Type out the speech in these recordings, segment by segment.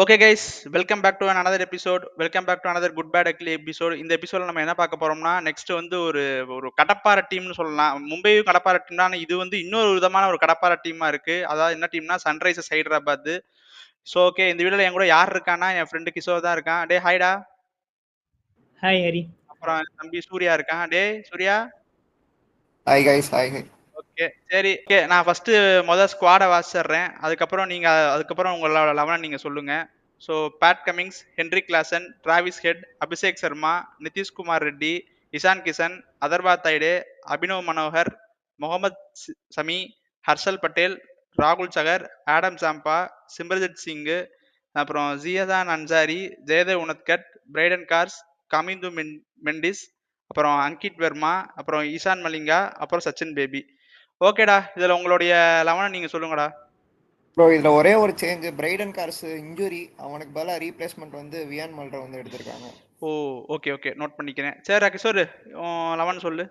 Okay guys, welcome back to another episode. Welcome back to another good bad ugly episode. இந்த எபிசோட்ல நம்ம என்ன பார்க்க போறோம்னா, நெக்ஸ்ட் வந்து ஒரு ஒரு கடப்பார டீம்னு சொல்லலாம். மும்பையும் கடப்பார டீம் தான். இது வந்து இன்னொரு விதமான ஒரு கடப்பார டீமா இருக்கு. அதாவது என்ன டீம்னா சன்ரைசர்ஸ் ஹைதராபாத். ஸோ ஓகே, இந்த வீடியோல என் கூட யார் இருக்கான்னா, என் ஃப்ரெண்டு கிஷோர் தான் இருக்கான். டே ஹாய்டா. ஹாய் ஹரி. அப்புறம் என் தம்பி சூர்யா இருக்கான். டே Surya. Hi guys. Hi. Okay சரி, ஓகே நான் ஃபர்ஸ்ட் ஸ்குவாடை வாசிடுறேன். அதுக்கப்புறம் உங்களோட 11 நீங்க சொல்லுங்க. So Pat Cummins, Henry Klaasen, Travis Head, Abhishek Sharma, Nitish Kumar Reddy, Ishan Kishan, Atharva Taide, Abhinav Manohar, Mohammed Shami, Harshal Patel, ராகுல் சகர், ஆடம் சாம்பா, சிம்ரஜித் சிங்கு, அப்புறம் ஜியதான் அன்சாரி, ஜெயதேவ் உனத்கட், பிரைடன் கார்ஸ், கமிந்து மெண்டிஸ், அப்புறம் அங்கிட் வர்மா, அப்புறம் ஈசான் மலிங்கா, அப்புறம் சச்சின் பேபி. ஓகேடா, இதுல உங்களுடைய 11 நீங்க சொல்லுங்கடா. ப்ரோ இதுல ஒரே ஒரு சேஞ்ச், பிரைடன் கார்ஸ் இன்ஜுரி, அவனுக்கு பதிலா ரீப்ளேஸ்மெண்ட் வந்து வியான் மல்ரா வந்து எடுத்திருக்காங்க. ஓ ஓகே ஓகே, நோட் பண்ணிக்கிறேன். சரி கிஷோர், 11 சொல்லு.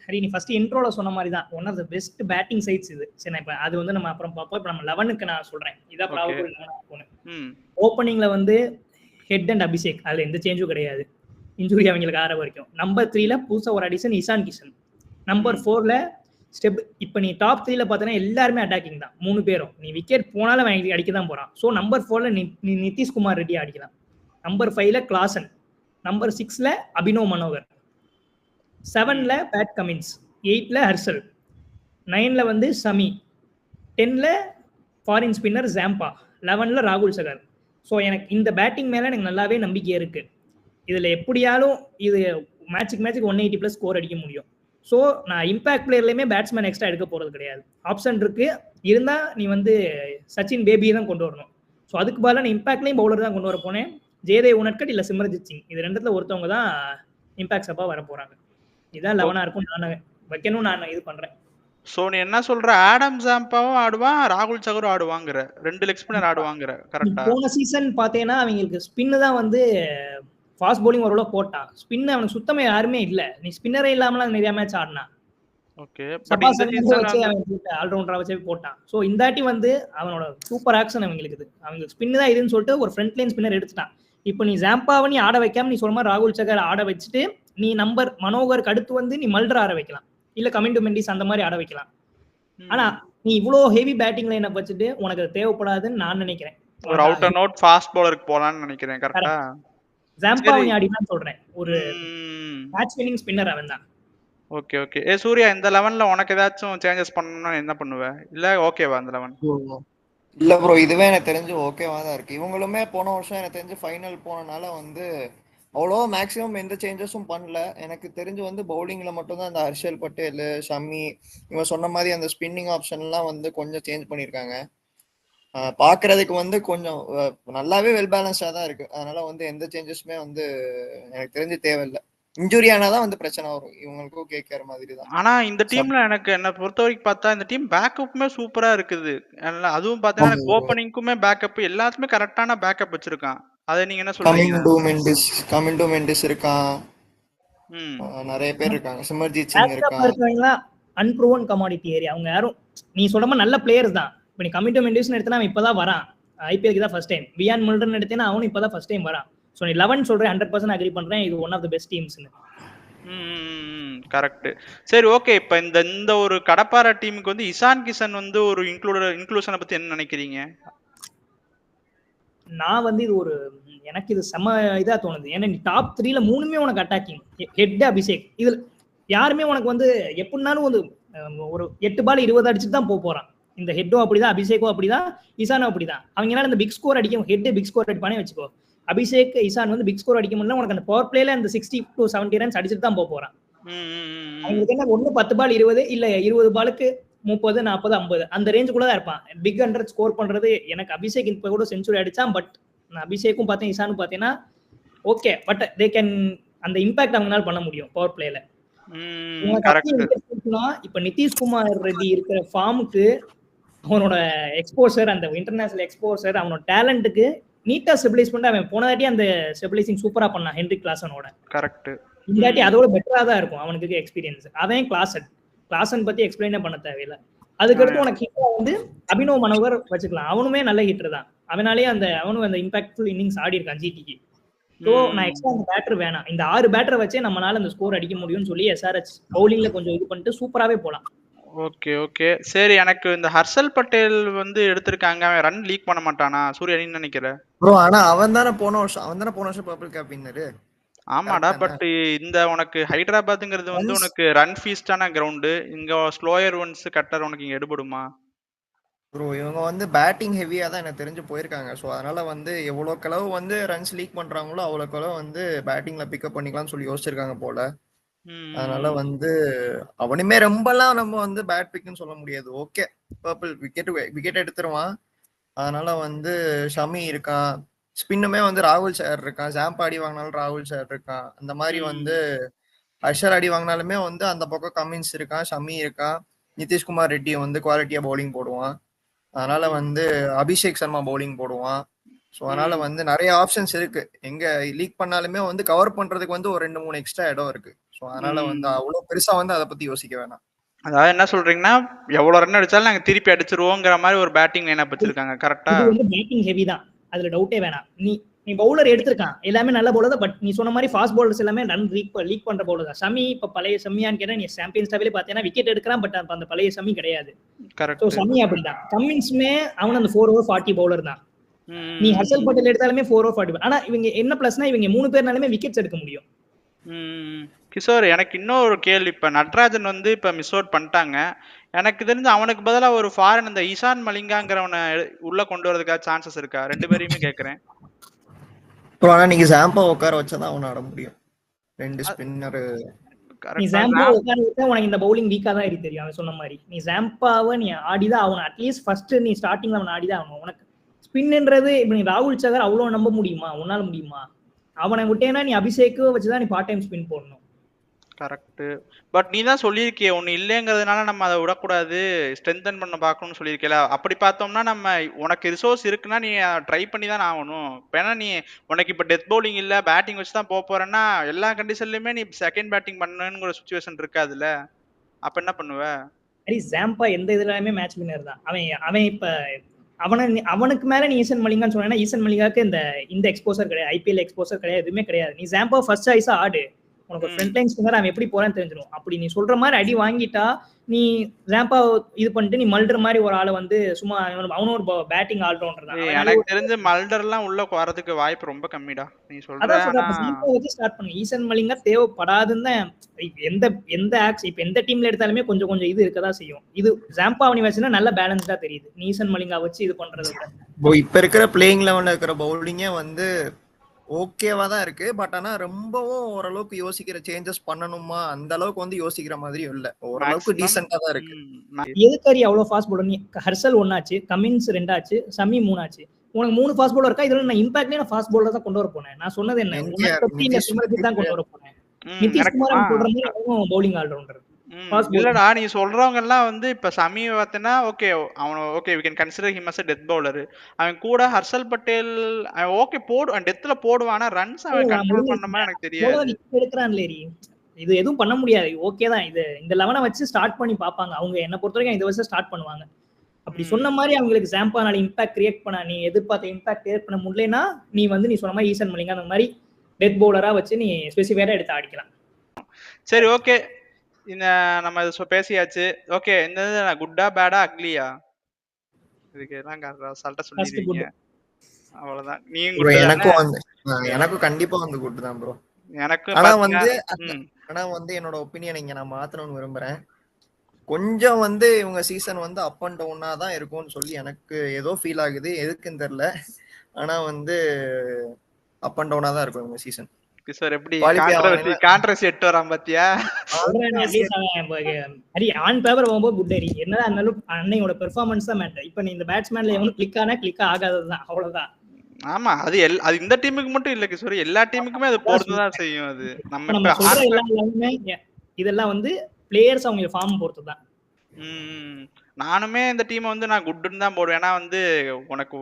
ஹரி, நீ ஃபர்ஸ்ட் இன்ட்ரோல சொன்ன மாதிரி தான் one of the best batting sides இது. சரி, இப்போ அது வந்து நம்ம அப்புறம் பார்ப்போம். இப்போ நம்ம 11க்கு நான் சொல்றேன். இதான் ப்ராபபிள் 11. ஓப்பனிங்ல வந்து ஹெட் அண்ட் அபிஷேக், அதுல எந்த சேஞ்சும் கிடையாது. இன்ஜுரி அவங்களுக்கு ஆற வரைக்கும். நம்பர் 3ல புதுசா ஒரு அடிஷன் இஷான் கிஷன். நம்பர் 4ல ஸ்டெப். இப்போ நீ டாப் 3ல பார்த்தீங்கன்னா எல்லாருமே அட்டாக்கிங் தான், 3 பேரும். நீ விக்கெட் போனாலும் அவன் அடிக்க தான் போறான். ஸோ நம்பர் 4ல நீ நிதிஷ்குமார் ரெட்டி அடிக்கலாம். நம்பர் 5ல கிளாசன். நம்பர் 6ல அபினவ் மனோகர். 7ல பேட் கமின்ஸ். 8ல ஹர்ஷல். 9ல வந்து சமி. 10ல ஃபாரின் ஸ்பின்னர் ஜாம்பா. 11ல ராகுல் சகர். ஸோ எனக்கு இந்த பேட்டிங் மேல எனக்கு நல்லாவே நம்பிக்கை இருக்கு. இதுல எப்படியாலும் இது மேட்சுக்கு 180+ ஸ்கோர் அடிக்க முடியும். ஸோ நான் இம்பாக்ட் பிளேயர்லையுமே பேட்ஸ்மேன் எக்ஸ்ட்ரா எடுக்க போறது கிடையாது. ஆப்ஷன் இருக்கு, இருந்தா நீ வந்து சச்சின் பேபியை தான் கொண்டு வரணும். ஸோ அதுக்கு பதிலாக நான் இம்பாக்ட்லையும் பவுலர் தான் கொண்டு வர போனேன். ஜெயதேவ் உனட்கட் இல்ல சிம்ரஜித் சிங், இது ரெண்டுத்துல ஒருத்தவங்க தான் இம்பாக்ட் சப்பா வர போறாங்க. இதான் 11 இருக்கும். நான் வைக்கணும், நான் இது பண்றேன். சோ நீ என்ன சொல்ற, ஆடம் சாம்பாவும் ஆடுவான், ராகுல் சகரும் ஆடுவாங்கற, 2 லெக் ஸ்பின்னர் ஆடுவாங்கற, கரெக்ட்டா? போன சீசன் பாத்தேனா அவங்களுக்கு ஸ்பின் தான் வந்து ஃபாஸ்ட் பவுலிங் ஓரளவு போட்டான். ஸ்பின் அவனுக்கு சுத்தமா யாருமே இல்ல. நீ ஸ்பின்னரே இல்லாமலாம் நிறைய மேட்ச் ஆடினா. ஓகே, பட் இந்த சீசன் வந்து ஆல்ரவுண்டரா வச்சு போட்டான். சோ இந்தாட்டி வந்து அவனோட சூப்பர் ஆக்ஷன் அவங்களுக்கு இது. அவங்க ஸ்பின் தான் இதுன்னு சொல்லிட்டு ஒரு ஃப்ரண்ட் லைன் ஸ்பின்னர் எடுத்துட்டான். இப்போ நீ ஜாம்பாவை நீ ஆட வைக்காம நீ சொல்ற மாதிரி ராகுல் சகர் ஆட வச்சுட்டு நீ நம்பர் மனோகருக்கு அடுத்து வந்து நீ மல்ரா ஆட வைக்கலாம், இல்ல கமிண்டு மெண்டிஸ் அந்த மாதிரி ஆட வைக்கலாம். ஆனா நீ இவ்ளோ ஹெவி பேட்டிங் லைனை வச்சுட்டு உனக்கு அது தேவைப்படாதுன்னு நான் நினைக்கிறேன். ஒரு அவுட் அண்ட் அவுட் ஃபாஸ்ட் பவுலருக்கு போலாம்னு நினைக்கிறேன், கரெக்ட்டா? ஜாம்பாவை நீ ஆடினான்னு சொல்றேன். ஒரு மேட்ச் வின்னிங் ஸ்பின்னர் அவன் தான். Okay okay. சூர்யா, இந்த 11ல உனக்கு ஏதாச்சும் சேஞ்சஸ் பண்ணனும்னா என்ன பண்ணுவ? இல்ல ஓகேவா அந்த 11? இல்ல ப்ரோ, இதுவே எனக்கு தெரிஞ்சு ஓகேவா தான் இருக்கு. இவங்களுமே போன வருஷம் எனக்கு தெரிஞ்சு ஃபைனல் போனனால வந்து அவ்வளோ மேக்ஸிமம் எந்த சேஞ்சஸும் பண்ணல. எனக்கு தெரிஞ்சு வந்து பவுலிங்ல மட்டும் தான் அந்த ஹர்ஷல் பட்டேல், ஷமி, இவன் சொன்ன மாதிரி அந்த ஸ்பின்னிங் ஆப்ஷன்லாம் வந்து கொஞ்சம் சேஞ்ச் பண்ணியிருக்காங்க. பாக்குறதுக்கு வந்து கொஞ்சம் நல்லாவே வெல் பேலன்ஸ்டா தான் இருக்கு. அதனால வந்து எந்த சேஞ்சஸுமே வந்து எனக்கு தெரிஞ்சு தேவையில்லை. இன்ஜுரி ஆனாதான் வந்து பிரச்சனை வரும். இவங்களுக்கும் கேட்கிற மாதிரி தான். ஆனா இந்த டீம்ல எனக்கு என்ன பொறுத்த வரைக்கும் பார்த்தா இந்த டீம் பேக்கப்புமே சூப்பரா இருக்குது. அதுவும் பார்த்தீங்கன்னா ஓப்பனிங்க்குமே பேக்கப், எல்லாத்துமே கரெக்டான பேக்கப் வச்சிருக்கான். அதை நீங்க என்ன சொல்றீங்க? கமிண்டு மெண்டிஸ் இருக்கான், நிறைய பேர் இருக்காங்க, சிமர்ஜித் சிங் இருக்காங்க. அன்ப்ரூவன் கமாடிட்டி ஏரியா. அவங்க யாரும் நீ சொல்ற மாதிரி நல்ல பிளேயர்ஸ் தான். இப்போ நீ கமிண்டு மெண்டிஸ் எடுத்தனா அவன் இப்பதான் வரான், ஐபிஎல்க்கு தான் ஃபர்ஸ்ட் டைம். வியான் முல்டன் எடுத்தேன்னா அவனும் இப்பதான் ஃபர்ஸ்ட் டைம் வரான். ஸோ நீ 11 சொல்றேன், 100% அக்ரி பண்றேன். இது ஒன் ஆஃப் த பெஸ்ட் டீம்ஸ்னு. கரெக்ட். சரி ஓகே, இப்போ இந்த ஒரு கடப்பார டீமுக்கு வந்து இஷான் கிஷன் வந்து ஒரு இன்க்ளூஷனை பத்தி என்ன நினைக்கிறீங்க? நான் வந்து இது ஒரு எனக்கு இது செம இதா தோணுது. ஏன்னா நீ டாப் 3ல 3மே உனக்கு அட்டாக்கிங். ஹெட், அபிஷேக், இதுல யாருமே உனக்கு வந்து எப்படினாலும் வந்து ஒரு 8 பால் 20 அடிச்சுட்டு தான் போறான். இந்த ஹெட்டும் அப்படிதான், அபிஷேக்கும் அப்படிதான், இஷானும் அப்படிதான். அவங்க இந்த பிக் ஸ்கோர் அடிக்கும். ஹெட் பிக் ஸ்கோர் அடிப்பானே வச்சுக்கோ. அபிஷேக், இஷான் வந்து பிக் ஸ்கோர் அடிக்க முடியல. உனக்கு அந்த பவர் பிளேல அந்த 60 to 70 ரன்ஸ் அடிச்சுட்டு தான் போறான். அவங்களுக்கு என்ன ஒண்ணு 10 பால் 20, இல்ல 20 பாலுக்கு 30, 40, 50 அந்த ரேஞ்சுக்குள்ள தான் இருப்பான். பிக் 100 ஸ்கோர் பண்றது. எனக்கு அபிஷேக் இப்ப கூட செஞ்சுரி அடிச்சான். பட் நான் அபிஷேக்கும் பார்த்தேன், இஷானும் பார்த்தேன்னா ஓகே, பட் தே கேன் அந்த இம்பாக்ட் அவங்களால பண்ண முடியும் பவர் பிளேல. இப்ப நிதிஷ்குமார் ரெட்டி இருக்கிற ஃபார்முக்கு, அவனோட எக்ஸ்போசர், அந்த இன்டர்நேஷனல் எக்ஸ்போசர், அவனோட டேலண்ட்டுக்கு நீட்டா ஸ்டெபிலைஸ் பண்ணி அவன் போனதாட்டி அந்த ஸ்டெபிலைசிங் சூப்பரா பண்ணான் ஹென்ரி கிளாசனோட. கரெக்ட். இந்தாட்டி அதோட பெட்டரா தான் இருக்கும் அவனுக்கு எக்ஸ்பீரியன்ஸ். அவன் கிளாசன் பத்தி எக்ஸ்பிளைனே பண்ண தேவையில்லை. அதுக்கடுத்து உனக்கு ஹிட்டா வந்து அபினவ் மனோகர் வச்சுக்கலாம். அவனுமே நல்ல ஹிட்டர் தான். அவனாலே அவனும் அந்த இம்பாக்ட்ஃபுல் இன்னிங்ஸ் ஆடி இருக்கான் ஜிடிக்கு. ஸோ நான் எக்ஸ்ட்ரா அந்த பேட்டர் வேணாம், இந்த 6 பேட்டரை வச்சே நம்மளால அந்த ஸ்கோர் அடிக்க முடியும்னு சொல்லி எஸ்ஆர்ஹெச் பவுலிங்ல கொஞ்சம் இது பண்ணிட்டு சூப்பராகவே போகலாம். ஓகே ஓகே சரி. எனக்கு இந்த ஹர்ஷல் பட்டேல் வந்து எடுத்திருக்காங்க, அவன் ரன் லீக் பண்ண மாட்டானா சூர்யா, நீ நினைக்கிற? ப்ரோ ஆனா அவன் தானே போன வருஷம் பர்பிள் கேப் வின்னரு. ஆமாடா, பட் இந்த உனக்கு ஹைதராபாத்ங்கிறது வந்து உனக்கு ரன் ஃபீஸ்டான கிரவுண்டு, இங்க ஸ்லோயர் ஒன்ஸ் கட்டர் உனக்கு இங்க எடுபடுமா? ப்ரோ இவங்க வந்து பேட்டிங் ஹெவியா தான் எனக்கு தெரிஞ்சு போயிருக்காங்க. ஸோ அதனால வந்து எவ்வளோக்களவு வந்து ரன்ஸ் லீக் பண்றாங்களோ அவ்வளோக்களவு வந்து பேட்டிங்ல பிக்கப் பண்ணிக்கலாம்னு சொல்லி யோசிச்சிருக்காங்க போல. அதனால வந்து அவனுமே ரொம்பலாம் நம்ம வந்து பேட் பிக்னு சொல்ல முடியாது. ஓகே பர்பிள் விக்கெட் எடுத்துருவான். அதனால வந்து ஷமி இருக்கான், ஸ்பின்னுமே வந்து ராகுல் சார் இருக்கான், ஜாம்பா அடி வாங்கினாலும் ராகுல் சார் இருக்கான். அந்த மாதிரி வந்து ஹர்ஷர் அடி வாங்கினாலுமே வந்து அந்த பக்கம் கமின்ஸ் இருக்கான், ஷமி இருக்கான், நிதிஷ்குமார் ரெட்டி வந்து குவாலிட்டியா பவுலிங் போடுவான். அதனால வந்து அபிஷேக் சர்மா பவுலிங் போடுவான். ஸோ அதனால வந்து நிறைய ஆப்ஷன்ஸ் இருக்கு. எங்க லீக் பண்ணாலுமே வந்து கவர் பண்றதுக்கு வந்து ஒரு 2-3 எக்ஸ்ட்ரா இடம் இருக்கு. ஸோ அதனால வந்து அவ்வளவு பெருசா வந்து அதை பத்தி யோசிக்க வேணாம். அதாவது என்ன சொல்றீங்கன்னா, எவ்வளவு ரன் அடிச்சாலும் நாங்க திருப்பி அடிச்சிருவோங்கிற மாதிரி ஒரு பேட்டிங் லைனப் வச்சிருக்காங்க. கரெக்டா? இது வந்து பேட்டிங் ஹெவி தான், அதுல டவுட்டே வேணாம். நீ பவுலர் எடுத்திருக்கான், எல்லாமே நல்ல பவுலர் தான். பட் நீ சொன்ன மாதிரி ஃபாஸ்ட் பவுலர்ஸ் எல்லாமே ரன் லீக் பண்ற பவுலர் தான். ஷமி இப்ப பழைய ஷமியான்னு கேட்டா, நீ சாம்பியன்ஸ் ட்ராஃபில பாத்தீங்கன்னா விக்கெட் எடுக்கிறான், பட் அந்த பழைய ஷமி கிடையாது. ஸோ ஷமி அப்படிதான். கம்மின்ஸுமே அவன் அந்த 4 over 40 பவுலர் தான். நீ ஹர்ஷல் பட்டேல் எடுத்தாலுமே 4 over 40. ஆனா இவங்க என்ன பிளஸ்னா, இவங்க 3 பேர்னாலுமே விக்கெட்ஸ் எடுக்க முடியும். கிஷோர், எனக்கு இன்னொரு கேள்வி. இப்ப நட்ராஜன் வந்து இப்ப மிஸ் அவுட் பண்ணிட்டாங்க. எனக்கு தெரிஞ்சு அவனுக்கு பதிலா ஒரு ஃபாரின் இந்த இஷான் மலிங்காங்கிறவனை உள்ள கொண்டு வரதுக்காக சான்சஸ் இருக்கா? 2 பேரையுமே கேக்குறேன். ஆனா நீங்க ஜாம்பா உட்கார வச்சாதான் அவன் ஆட முடியும். 2 ஸ்பின்னர் நீ ஜாம்பா உட்கார வச்சா உனக்கு இந்த பவுலிங் வீக்கா தான் இருக்கு தெரியும். அவன் சொன்ன மாதிரி நீ ஜாம்பாவை நீ ஆடிதான் அவன் அட்லீஸ்ட் ஃபர்ஸ்ட் நீ ஸ்டார்டிங்ல அவன் ஆடிதான் ஆகணும். உனக்கு ஸ்பின்ன்றது இப்ப நீ ராகுல் சகர் அவ்வளவு நம்ப முடியுமா? உன்னால முடியுமா? அவனை விட்டேன்னா நீ அபிஷேக்கு வச்சுதான் நீ பார்ட் டைம் ஸ்பின் போடணும். கரெக்ட். பட் நீ தான் சொல்லியிருக்கிய ஒன்னு இல்லைங்கிறதுனால நம்ம அதை விடக்கூடாது, ஸ்ட்ரென்தன் பண்ண பார்க்கணும்னு சொல்லியிருக்கல. அப்படி பார்த்தோம்னா நம்ம உனக்கு ரிசோர்ஸ் இருக்குன்னா நீ ட்ரை பண்ணி தான் ஆகணும். ஏன்னா நீ உனக்கு இப்போ டெத் பவுலிங் இல்லை, பேட்டிங் வச்சு தான் போக போறேன்னா எல்லா கண்டிஷன்லயுமே நீ செகண்ட் பேட்டிங் பண்ணணுங்கிற சுச்சுவேஷன் இருக்காதுல்ல. அப்ப என்ன பண்ணுவ? சரி, ஜாம்பா எந்த இதுலயுமே மேட்ச் வின்னர் தான். அவன் இப்ப அவனுக்கு மேல நீ ஈசன் மலிங்கான்னு சொன்னா, ஈசன் மலிங்காக்கு இந்த எக்ஸ்போசர் கிடையாது, ஐபிஎல் எக்ஸ்போசர் கிடையாது, எதுவுமே கிடையாது. நீ ஜாம்பா ஃபர்ஸ்ட் சாய்ஸா ஆடு, உனக்கு ஃப்ரண்ட் லைன் ஸ்பின்னர் அவன் எப்படி போறான்னு தெரிஞ்சிடும். அப்படி நீ சொல்ற மாதிரி அடி வாங்கிட்டா நீ ஜாம்பா இது பண்ணிட்டு நீ மல்டர் மாதிரி ஒரு ஆளை வந்து சும்மா அவனும் ஒரு பேட்டிங் ஆல்ரவுண்டர் தான். எனக்கு தெரிஞ்ச மல்டர் எல்லாம் உள்ள வரதுக்கு வாய்ப்பு ரொம்ப கம்மிடா. நீ சொல்ற வச்சு ஸ்டார்ட் பண்ணு. ஈசன் மலிங்கா தேவைப்படாதுன்னு தான் எந்த டீம்ல எடுத்தாலுமே கொஞ்சம் கொஞ்சம் இது இருக்கதான் செய்யும். இது ஜாம்பா அவனி வச்சுன்னா நல்ல பேலன்ஸ்டா தெரியுது. ஈசன் மலிங்கா வச்சு இது பண்றது இப்ப இருக்கிற பிளேயிங் லெவல்ல இருக்கிற பவுலிங்கே வந்து ஓகேவா தான் இருக்கு. பட் ஆனா ரொம்பவும் ஓரளவுக்கு யோசிக்கிற சேஞ்சஸ் பண்ணணுமா அந்த அளவுக்கு வந்து யோசிக்கிற மாதிரி இல்ல. ஓரளவுக்கு டீசென்ட்டா தான் இருக்கு. எதுக்காரி அவ்வளவு ஃபாஸ்ட் பவுலர்? நீ ஹர்ஷல் 1 ஆச்சு, கமின்ஸ் 2 ஆச்சு, ஷமி 3 ஆச்சு. உனக்கு 3 ஃபாஸ்ட் பவுலர் இருக்கா? இதுல நான் இம்பாக்ட்லயே நான் ஃபாஸ்ட் பவுலர் தான் கொண்டு வர போனேன். நான் சொன்னது என்ன, சிமரஜித் தான் கொண்டு வர போனேன். நிதிஷ்குமார் சொல்ற மாதிரி அவனும் பவுலிங் ஆல்ரவுண்டர். இல்லடா, நீ சொல்றவங்க எல்லாம் வந்து இப்ப சமி பார்த்தனா ஓகே, அவன் okay we can consider him as a death bowler. அவன் கூட ஹர்ஷல் பட்டேல் ஓகே போடு டெத்ல போடுவானா, ரன்ஸ் அவன் கண்ட்ரோல் பண்ண மாதிரி எனக்கு தெரியாது. எடுக்கறான்லேரி இது எதுவும் பண்ண முடியாது. ஓகே தான், இந்த 11 வச்சு ஸ்டார்ட் பண்ணி பாப்பாங்க. அவங்க என்ன பொறுத்த வரைக்கும் இந்த வருஷம் ஸ்டார்ட் பண்ணுவாங்க. அப்படி சொன்ன மாதிரி அவங்களுக்கு ஜாம்பானால இம்பாக்ட் கிரியேட் பண்ண நீ எதிர்பார்த்த இம்பாக்ட் கிரியேட் பண்ண முடியலனா நீ வந்து நீ சொன்ன மாதிரி ஈசன் மலிங்கா அந்த மாதிரி டெத் பவுலரா வச்சு நீ ஸ்பெசிஃபைடா எடுத்து ஆடிக்கலாம். சரி ஓகே, இந்த நம்ம பேசியாச்சு. ஓகே, இந்த குட்டா பேடா அக்லியா இதுக்கு எல்லாம் சல்ட்ட சொல்லிடுவீங்க, அவ்வளவுதான். எனக்கும் கண்டிப்பா வந்து குட் தான் ப்ரோ. எனக்கு ஆனா வந்து என்னோட ஒப்பீனியன் இங்க நான் மாத்தணும்னு விரும்புறேன். கொஞ்சம் வந்து இவங்க சீசன் வந்து அப் அண்ட் டவுனா தான் இருக்கும்னு சொல்லி எனக்கு ஏதோ ஃபீல் ஆகுது, எதுக்குன்னு தெரியல. ஆனா வந்து அப் அண்ட் டவுனா தான் இருக்கும் இவங்க சீசன். சார் எப்படி கான்ட்ரவர்சி எட்டு வரான் பாத்தியா? ஆன் பேப்பர் போகும்போது குட் அடி என்னதான் இருந்தாலும் அன்னையோட பெர்ஃபார்மன்ஸ் தான் மேட்டர். இப்போ நீ இந்த பேட்ஸ்மேன்ல எவனும் கிளிக் ஆனா கிளிக் ஆகாததுதான், அவ்வளவுதான். ஆமா, அது இந்த டீமுக்கு மட்டும் இல்ல கிஷோர், எல்லா டீமுக்குமே அது போறதுதான் செய்யும். அது நம்ம இதெல்லாம் வந்து பிளேயர்ஸ் அவங்க ஃபார்ம் பொறுத்து தான். நானுமே இந்த டீமை வந்து நான் குட்டுன்னு தான் போடுவேன். ஏன்னா வந்து உனக்கு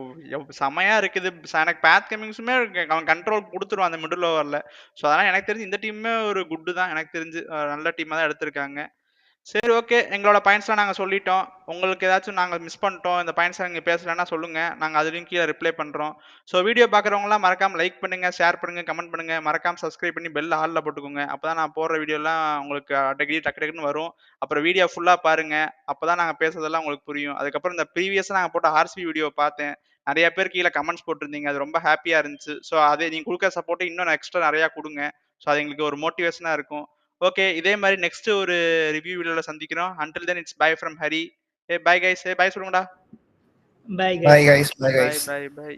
செமையா இருக்குது. எனக்கு பேத் கமிங்ஸுமே அவன் கண்ட்ரோல் கொடுத்துருவான் அந்த மிடில் ஓவரில். ஸோ அதனால் எனக்கு தெரிஞ்சு இந்த டீமுமே ஒரு குட்டு தான். எனக்கு தெரிஞ்சு நல்ல டீமாக தான் எடுத்திருக்காங்க. சரி, ஓகே. எங்களோட பாயிண்ட்ஸ்லாம் நாங்க சொல்லிட்டோம். உங்களுக்கு ஏதாச்சும் நாங்க மிஸ் பண்ணிட்டோம், இந்த பாயிண்ட்ஸ்லாம் நீங்க பேசலன்னா சொல்லுங்க. நாங்க அதுலயும் கீழ ரிப்ளை பண்றோம். ஸோ வீடியோ பார்க்குறவங்கலாம் மறக்காம லைக் பண்ணுங்க, ஷேர் பண்ணுங்க, கமெண்ட் பண்ணுங்க. மறக்காம சப்ஸ்கிரைப் பண்ணி பெல் ஆல்ல போட்டுக்கோங்க. அப்பதான் நான் போடுற வீடியோலாம் உங்களுக்கு டக்கு டக்குன்னு வரும். அப்புறம் வீடியோ ஃபுல்லா பாருங்க. அப்பதான் நாங்க பேசுறதெல்லாம் உங்களுக்கு புரியும். அதுக்கப்புறம் இந்த ப்ரீவியஸா நாங்க போட்ட ஆர்சிபி வீடியோ பார்த்தேன். நெறைய பேர் கீழ கமெண்ட்ஸ் போட்டிருந்தீங்க. அது ரொம்ப ஹேப்பியா இருந்துச்சு. ஸோ அதே நீங்க குடுக்குற சப்போர்ட்ட இன்னும் எக்ஸ்ட்ரா நெறையா குடுங்க. ஸோ அது எங்களுக்கு ஒரு மோட்டிவேஷனா இருக்கும். ஓகே. இதே மாரி நெக்ஸ்ட் ஒரு ரிவ்யூ வீடியோல சந்திக்கிறோம். Until then it's bye from Hari. Bye guys. Bye சொல்லுங்கடா. Bye bye guys. Guys, bye bye guys. Bye by.